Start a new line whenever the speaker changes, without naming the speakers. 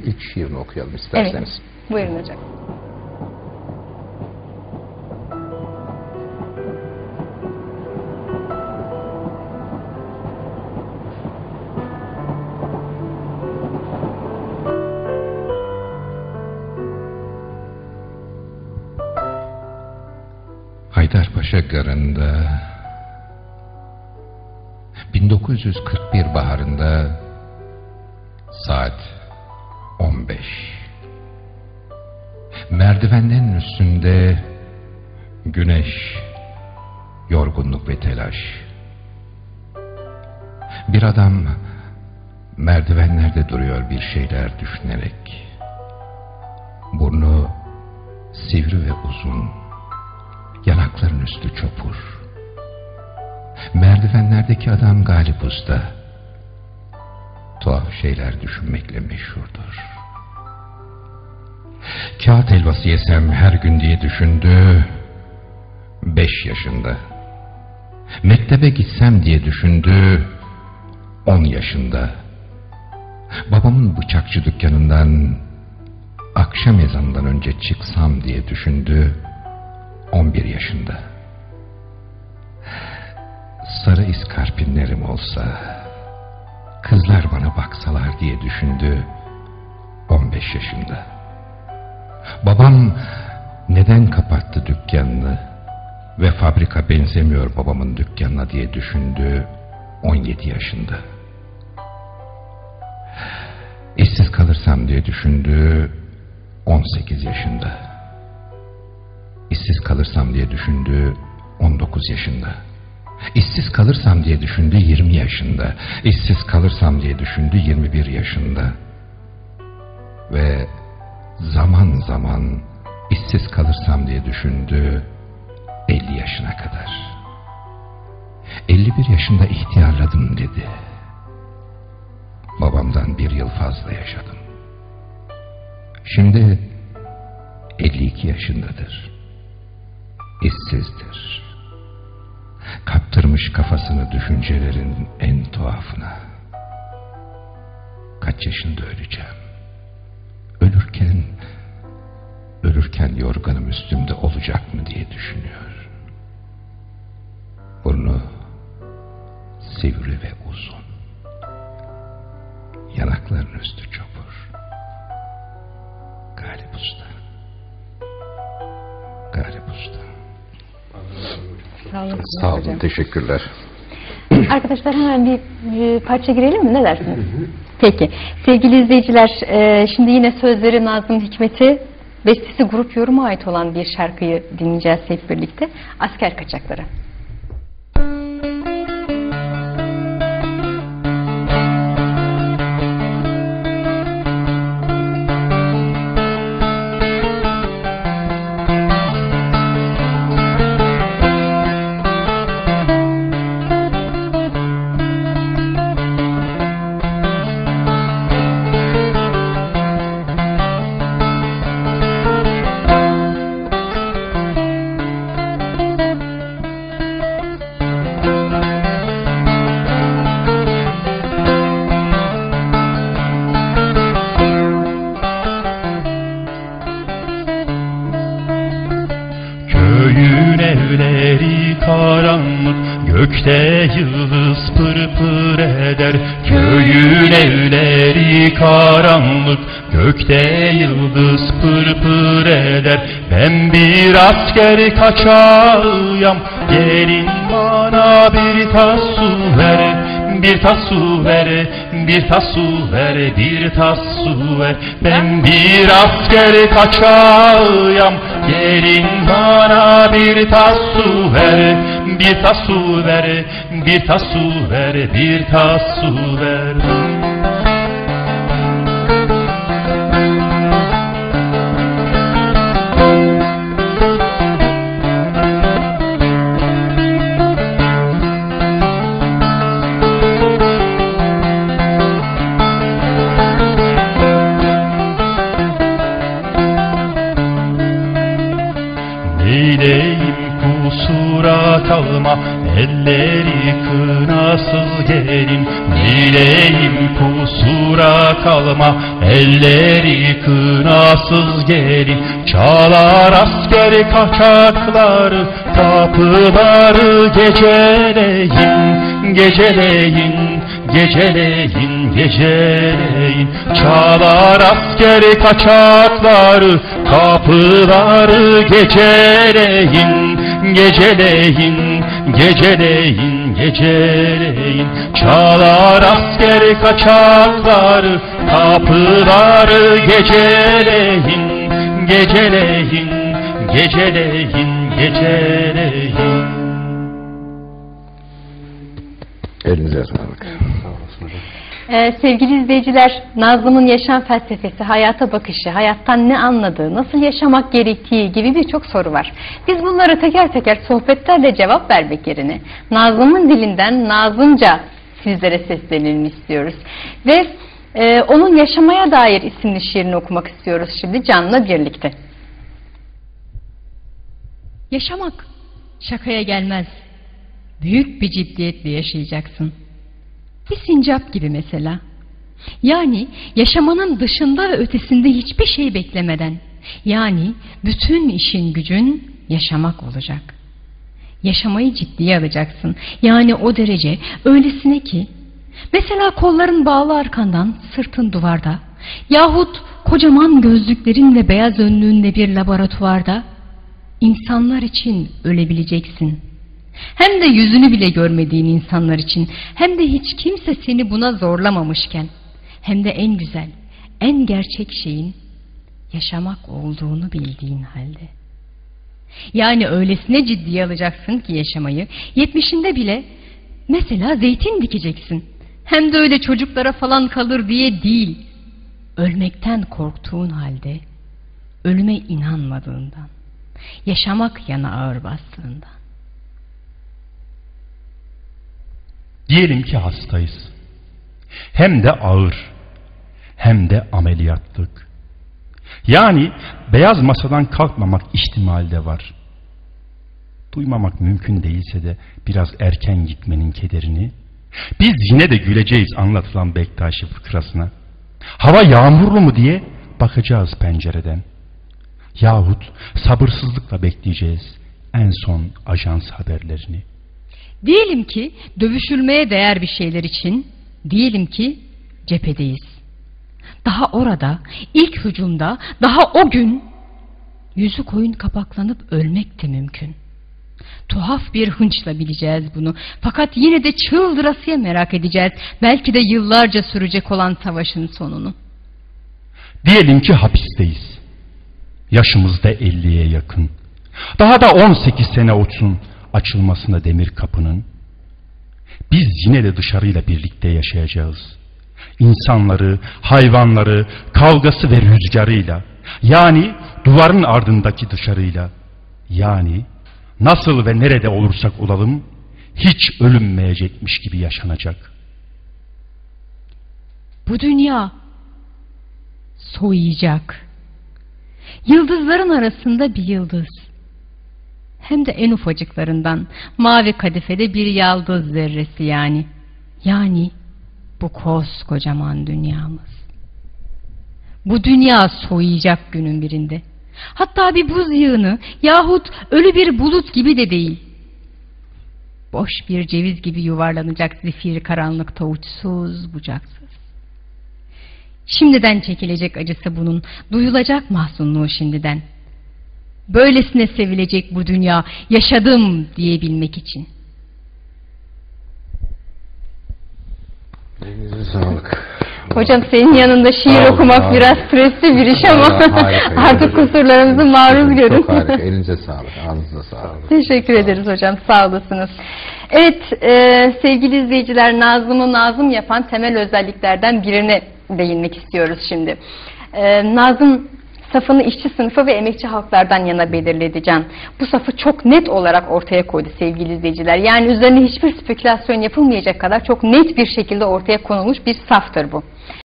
ilk şiirini okuyalım isterseniz.
Evet, buyurun hocam.
Haydarpaşa Garı'nda 1941 baharında saat 15. Merdivenlerin üstünde güneş, yorgunluk ve telaş. Bir adam merdivenlerde duruyor bir şeyler düşünerek. Burnu sivri ve uzun, yanakların üstü çopur. Merdivenlerdeki adam Galip Usta tuhaf şeyler düşünmekle meşhurdur. Kağıt helvası yesem her gün diye düşündü 5 yaşında. Mektebe gitsem diye düşündü 10 yaşında. Babamın bıçakçı dükkanından akşam ezanından önce çıksam diye düşündü 11 yaşında. Sarı iskarpinlerim olsa, kızlar bana baksalar diye düşündü 15 yaşında. Babam neden kapattı dükkanını ve fabrika benzemiyor babamın dükkanına diye düşündü 17 yaşında. İşsiz kalırsam diye düşündü 18 yaşında. İşsiz kalırsam diye düşündü 19 yaşında. İşsiz kalırsam diye düşündü 20 yaşında. İşsiz kalırsam diye düşündü 21 yaşında. Ve zaman zaman işsiz kalırsam diye düşündü 50 yaşına kadar. 51 yaşında ihtiyarladım dedi. Babamdan 1 yıl fazla yaşadım. Şimdi 52 yaşındadır. İşsizdir. Kaptırmış kafasını düşüncelerin en tuhafına. Kaç yaşında öleceğim? Ölürken yorganım üstümde olacak mı diye düşünüyor. Burnu sivri ve uzun. Yanakların üstü çopur. Galip Usta. Galip Usta. Sağ olun, teşekkürler.
Arkadaşlar hemen bir parça girelim mi? Ne dersiniz? Peki. Sevgili izleyiciler, şimdi yine sözleri Nazım Hikmet'e, bestesi grup yoruma ait olan bir şarkıyı dinleyeceğiz hep birlikte. Asker Kaçakları.
Evleri karanlık, gökte yıldız pırpır eder. Köyün evleri karanlık, gökte yıldız pırpır eder. Ben bir asker kaçağıyam, gelin bana bir tas su ver. Bir tas su ver, bir tas su ver, bir tas su ver. Ben bir asker kaçağıyam, gelin bana bir tas su ver. Bir tas su ver, bir tas su ver, bir tas su ver. Neyleyim kusura kalma, elleri kınasız gelin. Neyleyim kusura kalma, elleri kınasız gelin. Çalar asker kaçakları, kapıları geceleyin, geceleyin, geceleyin, geceleyin. Çalar asker kaçakları, kapıları geceleyin, geceleyin, geceleyin, geceleyin. Çalar asker kaçakları, kapıları geceleyin, geceleyin, geceleyin, geceleyin.
Elinize sağlık.
Sevgili izleyiciler, Nazım'ın yaşam felsefesi, hayata bakışı, hayattan ne anladığı, nasıl yaşamak gerektiği gibi birçok soru var. Biz bunları teker teker sohbetlerle cevap vermek yerine Nazım'ın dilinden Nazımca sizlere seslenelim istiyoruz. Ve onun Yaşamaya Dair isimli şiirini okumak istiyoruz şimdi Can'la birlikte. Yaşamak şakaya gelmez. Büyük bir ciddiyetle yaşayacaksın. Bir sincap gibi mesela. Yani yaşamanın dışında ve ötesinde hiçbir şey beklemeden. Yani bütün işin gücün yaşamak olacak. Yaşamayı ciddiye alacaksın. Yani o derece, öylesine ki. Mesela kolların bağlı arkandan, sırtın duvarda. Yahut kocaman gözlüklerinle beyaz önlüğünle bir laboratuvarda. İnsanlar için ölebileceksin. Hem de yüzünü bile görmediğin insanlar için, hem de hiç kimse seni buna zorlamamışken, hem de en güzel, en gerçek şeyin yaşamak olduğunu bildiğin halde. Yani öylesine ciddiye alacaksın ki yaşamayı, 70'inde bile mesela zeytin dikeceksin. Hem de öyle çocuklara falan kalır diye değil, ölmekten korktuğun halde, ölüme inanmadığından, yaşamak yana ağır bastığından.
Diyelim ki hastayız. Hem de ağır, hem de ameliyatlık. Yani beyaz masadan kalkmamak ihtimali de var. Duymamak mümkün değilse de biraz erken gitmenin kederini. Biz yine de güleceğiz anlatılan Bektaşi fıkrasına. Hava yağmurlu mu diye bakacağız pencereden. Yahut sabırsızlıkla bekleyeceğiz en son ajans haberlerini.
Diyelim ki dövüşülmeye değer bir şeyler için, diyelim ki cephedeyiz. Daha orada, ilk hücumda, daha o gün yüzü koyun kapaklanıp ölmek de mümkün. Tuhaf bir hınçla bileceğiz bunu. Fakat yine de çıldırasıya merak edeceğiz. Belki de yıllarca sürecek olan savaşın sonunu.
Diyelim ki hapisteyiz. Yaşımız da 50'ye yakın. Daha da 18 sene uçsun açılmasına demir kapının. Biz yine de dışarıyla birlikte yaşayacağız. İnsanları, hayvanları, kavgası ve rüzgarıyla. Yani duvarın ardındaki dışarıyla. Yani nasıl ve nerede olursak olalım hiç ölünmeyecekmiş gibi yaşanacak.
Bu dünya soğuyacak. Yıldızların arasında bir yıldız. Hem de en ufacıklarından, mavi kadifede bir yaldız zerresi yani. Yani bu koskocaman dünyamız. Bu dünya soğuyacak günün birinde. Hatta bir buz yığını yahut ölü bir bulut gibi de değil. Boş bir ceviz gibi yuvarlanacak zifir karanlıkta uçsuz bucaksız. Şimdiden çekilecek acısı bunun, duyulacak mahzunluğu şimdiden. Böylesine sevilecek bu dünya, yaşadım diyebilmek için.
Elinize sağlık.
Hocam senin yanında şiir okumak biraz stresli bir iş ama artık kusurlarımızı maruz görün.
Çok harika. Elinize sağlık. Ağzınıza sağlık.
Teşekkür ederiz hocam. Sağ olasınız. Evet sevgili izleyiciler, Nazım'ı Nazım yapan temel özelliklerden birine değinmek istiyoruz şimdi. Nazım safını işçi sınıfı ve emekçi halklardan yana belirledi Can. Bu safı çok net olarak ortaya koydu sevgili izleyiciler. Yani üzerine hiçbir spekülasyon yapılmayacak kadar çok net bir şekilde ortaya konulmuş bir saftır bu.